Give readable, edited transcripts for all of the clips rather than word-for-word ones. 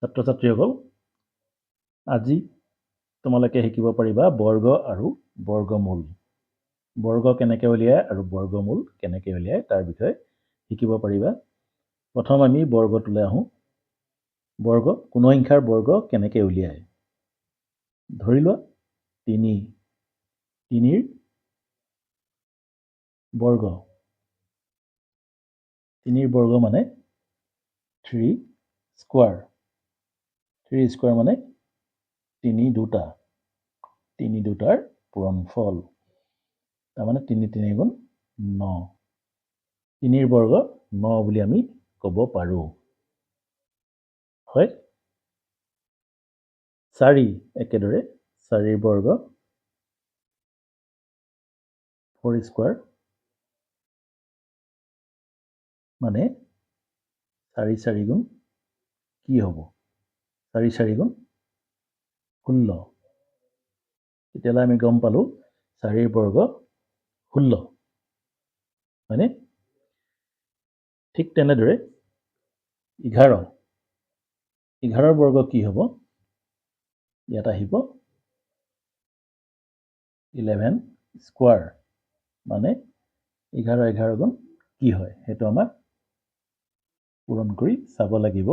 ছাত্ৰ ছাত্ৰীসকল আজি তোমালোকে শিকিব পাৰিবা বৰ্গ আৰু বৰ্গমূল বৰ্গ কেনেকৈ উলিয়ায় আৰু বৰ্গমূল কেনেকৈ উলিয়ায় তাৰ বিষয়ে শিকিব পাৰিবা প্ৰথম আমি বৰ্গটোলৈ আহোঁ বৰ্গ কোনো সংখ্যাৰ বৰ্গ কেনেকৈ উলিয়ায় ধৰি লোৱা 3 বৰ্গ 3 বৰ্গ মানে 3 স্কোয়াৰ 3 স্কোয়াৰ মানে 3 দুটাৰ পূৰণফল তাৰমানে 3 গুণ 9 3 বৰ্গ 9 বুলি আমি ক'ব পাৰোঁ হয় 4 একেদৰে 4 বৰ্গ 4 স্কোয়াৰ মানে 4 গুণ কি হ'ব 4 গুণ 16 তেতিয়াহ'লে আমি গম পালোঁ 4 বৰ্গ 16 হয়নে ঠিক তেনেদৰে 11 বৰ্গ কি হ'ব ইয়াত আহিব 11 স্কোয়াৰ মানে 11 গুণ কি হয় সেইটো আমাক পূৰণ কৰি চাব লাগিব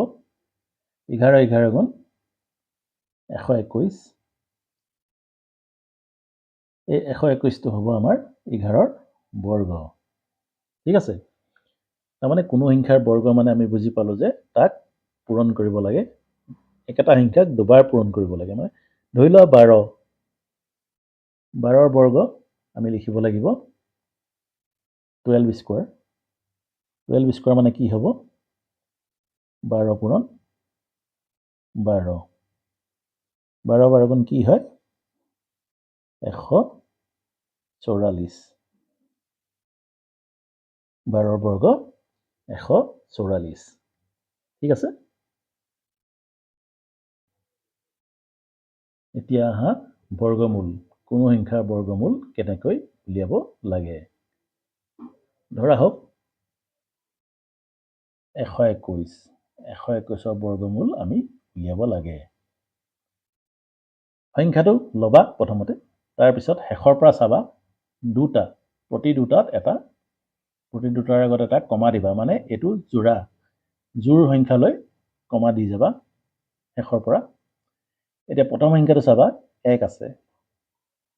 11 গুণ 121 এই 121টো হ'ব আমাৰ 11ৰ বৰ্গ ঠিক আছে তাৰমানে কোনো সংখ্যাৰ বৰ্গ মানে আমি বুজি পালোঁ যে তাক পূৰণ কৰিব লাগে একেটা সংখ্যাক দুবাৰ পূৰণ কৰিব লাগে মানে ধৰি লোৱা 12ৰ বৰ্গ আমি লিখিব লাগিব 12 স্কোয়াৰ 12 স্কোয়াৰ মানে কি হ'ব 12 পূৰণ 12 12 গুণ কি হয় 144 12ৰ বৰ্গ 144 ঠিক আছে এতিয়া আহা বৰ্গমূল কোনো সংখ্যাৰ বৰ্গমূল কেনেকৈ উলিয়াব লাগে ধৰা হওক 121ৰ বৰ্গমূল আমি উলিয়াব লাগে সংখ্যাটো ল'বা প্ৰথমতে তাৰপিছত শেষৰ পৰা চাবা প্ৰতি দুটাত দুটাৰ আগত এটা কমা দিবা মানে এইটো জোৰ সংখ্যালৈ কমা দি যাবা শেষৰ পৰা এতিয়া প্ৰথম সংখ্যাটো চাবা 1 আছে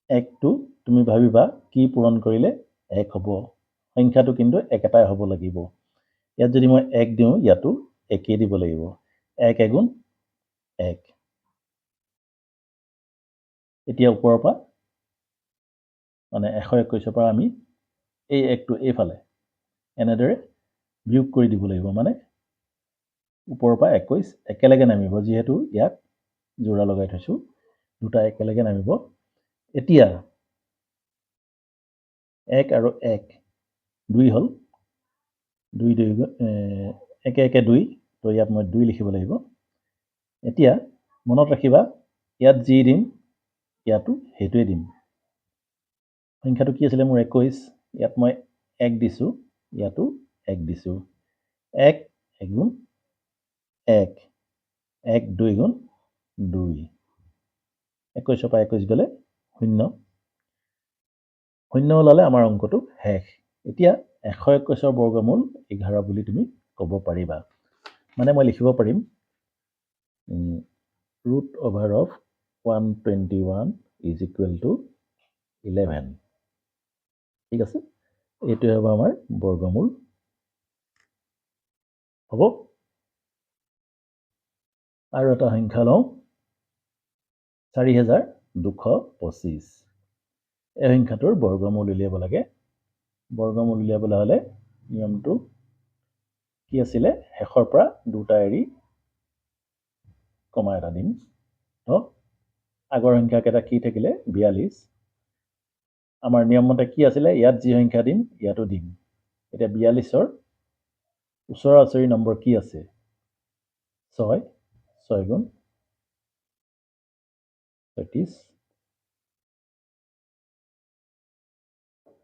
1টো তুমি ভাবিবা কি পূৰণ কৰিলে 1 হ'ব সংখ্যাটো কিন্তু একেটাই হ'ব লাগিব ইয়াত যদি মই 1 দিওঁ ইয়াতো একেই দিব লাগিব 1 এগুণ 1 এতিয়া ওপৰৰ পৰা মানে 121ৰ পৰা আমি এই 1টো এইফালে এনেদৰে বিয়োগ কৰি দিব লাগিব মানে ওপৰৰ পৰা 21 একেলগে নামিব যিহেতু ইয়াক জোৰা লগাই থৈছো দুটা একেলগে নামিব এতিয়া 1 আৰু 1 2 হ'ল 2 একে 2 তো ইয়াত মই 2 লিখিব লাগিব এতিয়া মনত ৰাখিবা ইয়াত যি দিম ইয়াতো সেইটোৱে দিম সংখ্যাটো কি আছিলে মোৰ 21 ইয়াত মই 1 দিছো ইয়াতো 1 দিছো 1 এগুণ 1 1 2 গুণ 2 21ৰ পৰা 21 গ'লে 0 ওলালে আমাৰ অংকটো শেষ এতিয়া 121ৰ বৰ্গমূল 11 বুলি তুমি ক'ব পাৰিবা মানে মই লিখিব পাৰিম root over of 121 is equal to 11 ঠিক আছে এইটোৱে হ'ব আমাৰ বৰ্গমূল হ'ব আৰু এটা সংখ্যা লওঁ 4225 এই সংখ্যাটোৰ বৰ্গমূল উলিয়াব লাগে বৰ্গমূল উলিয়াবলৈ হ'লে নিয়মটো কি আছিলে শেষৰ পৰা দুটা এৰি কমা এটা দিম তো আগৰ সংখ্যাকেইটা কি থাকিলে 42 আমাৰ নিয়ম মতে কি আছিলে ইয়াত যি সংখ্যা দিম ইয়াতো দিম এতিয়া 42ৰ ওচৰা ওচৰি নম্বৰ কি আছে 6 গুণ 36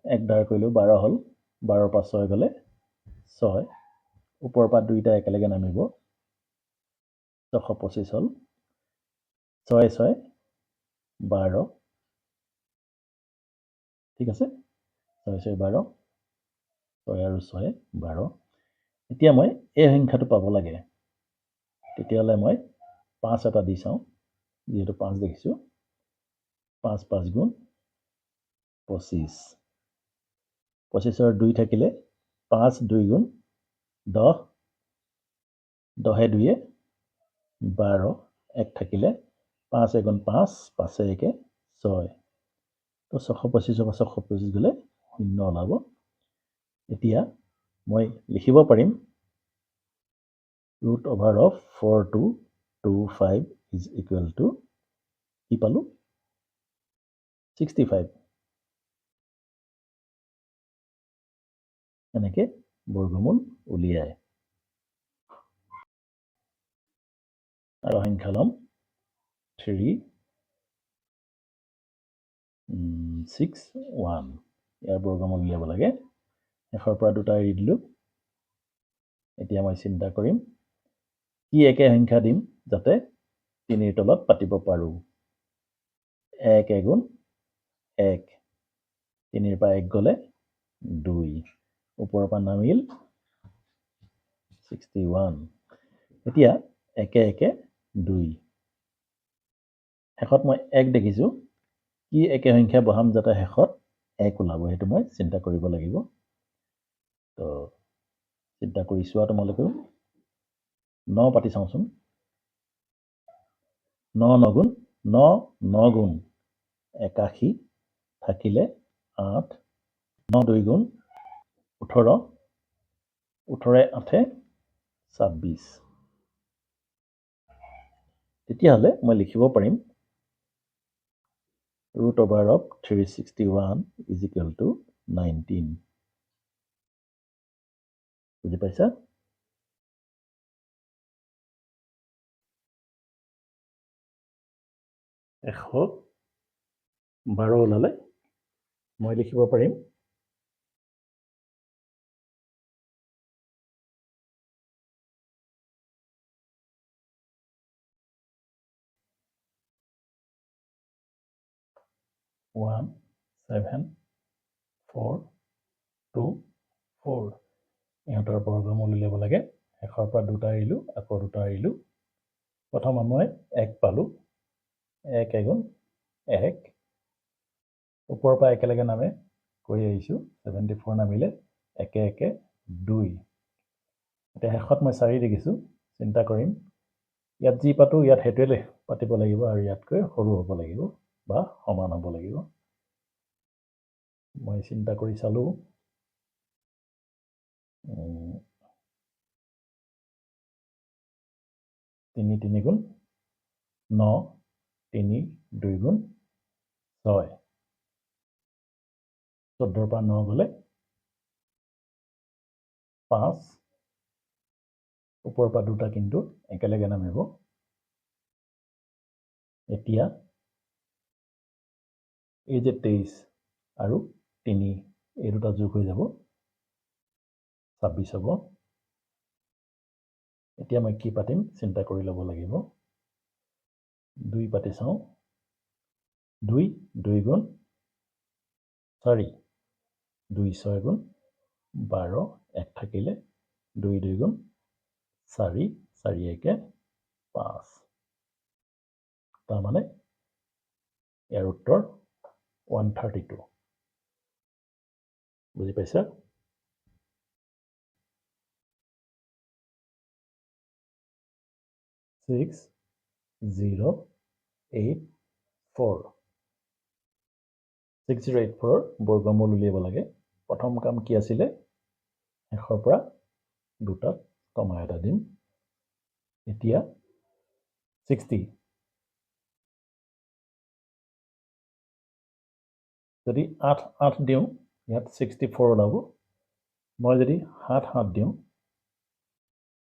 এক ধাৰ কৰিলোঁ 12 হ'ল 12ৰ পৰা 6 গ'লে 6 ওপৰৰ পৰা দুইটা একেলগে নামিব 625 হ'ল 6 6 12 ঠিক আছে 6 6 12 6 আৰু 6 12 এতিয়া মই এই সংখ্যাটো পাব লাগে তেতিয়াহ'লে মই 5 এটা দি চাওঁ যেহেতু 5 দেখিছোঁ 5 5 গুণ 25 25ৰ 2 থাকিলে 5 2 গুণ 10 10 2 12 1 থাকিলে 5 1 5 5 1 6 তো 625 পৰা 625 গ'লে 0 ওলাব এতিয়া মই লিখিব পাৰিম root over of 4225 is equal to কি পালো 65 এনেকে বৰ্গমূল উলিয়ায় আৰু সংখ্যা লম 3 6 1 ইয়াৰ বৰ্গমূল উলিয়াব লাগে শেষৰ পৰা দুটা এৰি দিলোঁ এতিয়া মই চিন্তা কৰিম কি একে সংখ্যা দিম যাতে 3ৰ তলত পাতিব পাৰোঁ 1 গুণ 1 3ৰ পৰা 1 গ'লে 2 ওপৰৰ পৰা নামিল 61 এতিয়া 1 1 2 শেষত মই 1 দেখিছোঁ কি একে সংখ্যা বহাম যাতে শেষত 1 ওলাব সেইটো মই চিন্তা কৰিব লাগিব তো চিন্তা কৰি চোৱা তোমালোকেও 9 পাতি চাওঁচোন 9 9 গুণ 9 9 গুণ 81 থাকিলে 8 9 2 গুণ 18 18 8 26 তেতিয়াহ'লে মই লিখিব পাৰিম root over of 361 is equal to 19 বুজি পাইছা এশ 12 ওলালে মই লিখিব পাৰিম 1 7 4 2 4 ইহঁতৰ বৰ্গমূল উলিয়াব লাগে শেষৰ পৰা দুটা এৰিলোঁ আকৌ দুটা এৰিলোঁ প্ৰথম মই 1 পালোঁ 1 গুণ 1 ওপৰৰ পৰা একেলগে নামে কৰি আহিছোঁ 74 নামিলে 1 1 2 এতিয়া শেষত মই 4 দেখিছোঁ চিন্তা কৰিম ইয়াত যি পাতো ইয়াত সেইটোৱে পাতিব লাগিব আৰু ইয়াতকৈ সৰু হ'ব লাগিব বা সমান হ'ব লাগিব মই চিন্তা কৰি চালোঁ 3 3 গুণ 9 3 2 গুণ 6 14 পৰা 9 গ'লে 5 ওপৰৰ পৰা দুটা কিন্তু একেলগে নামিব এতিয়া এই যে 23 আৰু 3 এই দুটা যোগ হৈ যাব 26 হ'ব এতিয়া মই কি পাতিম চিন্তা কৰি ল'ব লাগিব 2 পাতি চাওঁ 2 2 গুণ 4 2 6 গুণ 12 1 থাকিলে 2 2 গুণ 4 4 1 5 তাৰমানে ইয়াৰ উত্তৰ 132 বুজি পাইছা 6 0 8 4 6084 বৰ্গমূল উলিয়াব লাগে প্ৰথম কাম কি আছিলে শেষৰ পৰা দুটাত কমা এটা দিম এতিয়া 60 যদি 8 8 দিওঁ ইয়াত 64 ওলাব মই যদি 7 7 দিওঁ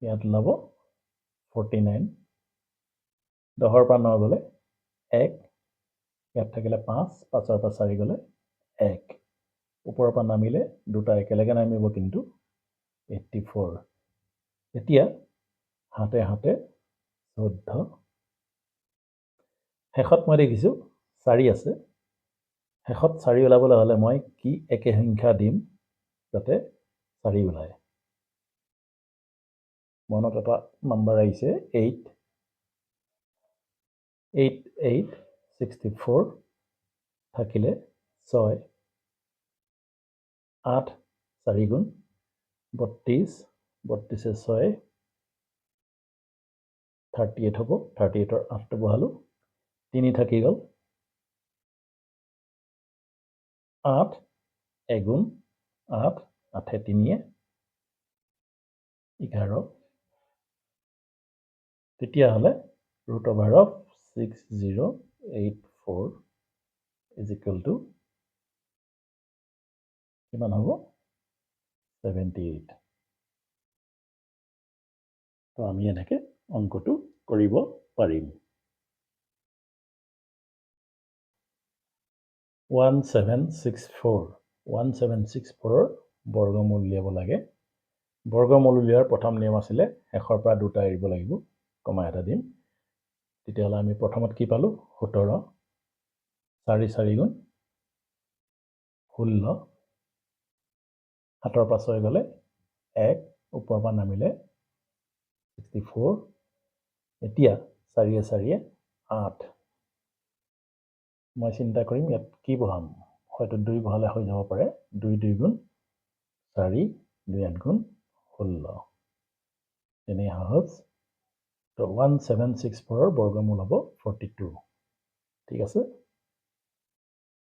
ইয়াত ওলাব 49 10ৰ পৰা 9 গ'লে 1 ইয়াত থাকিলে 5 5ৰ পৰা 4 গ'লে 1 ওপৰৰ পৰা নামিলে দুটা একেলগে নামিব কিন্তু 84 এতিয়া হাতে হাতে 14 শেষত মই দেখিছোঁ 4 আছে শেষত 4 ওলাবলৈ হ'লে মই কি একে সংখ্যা দিম যাতে 4 ওলায় মনত এটা নাম্বাৰ আহিছে 8 8 8 64 থাকিলে 6 8 4 গুণ 32 32 6 38 হ'ব 38ৰ 8টো বহালোঁ 3 থাকি গ'ল 8 এগুণ 8 8 3 11 তেতিয়াহ'লে √6084 is equal to কিমান হ'ব 78 তো আমি এনেকৈ অংকটো কৰিব পাৰিম 1764ৰ বৰ্গমূল উলিয়াব লাগে বৰ্গমূল উলিওৱাৰ প্ৰথম নিয়ম আছিলে শেষৰ পৰা দুটা এৰিব লাগিব কমা এটা দিম তেতিয়াহ'লে আমি প্ৰথমত কি পালোঁ 17 4 4 গুণ 16 7ৰ পৰা 6 গ'লে 1 ওপৰৰ পৰা নামিলে 64 এতিয়া 4 4 8 মই চিন্তা কৰিম ইয়াত কি বহাম হয়তো 2 বহালে হৈ যাব পাৰে 2 2 গুণ 4 2 8 গুণ 16 তেনে সহজ তো 1764ৰ বৰ্গমূল হ'ব 42 ঠিক আছে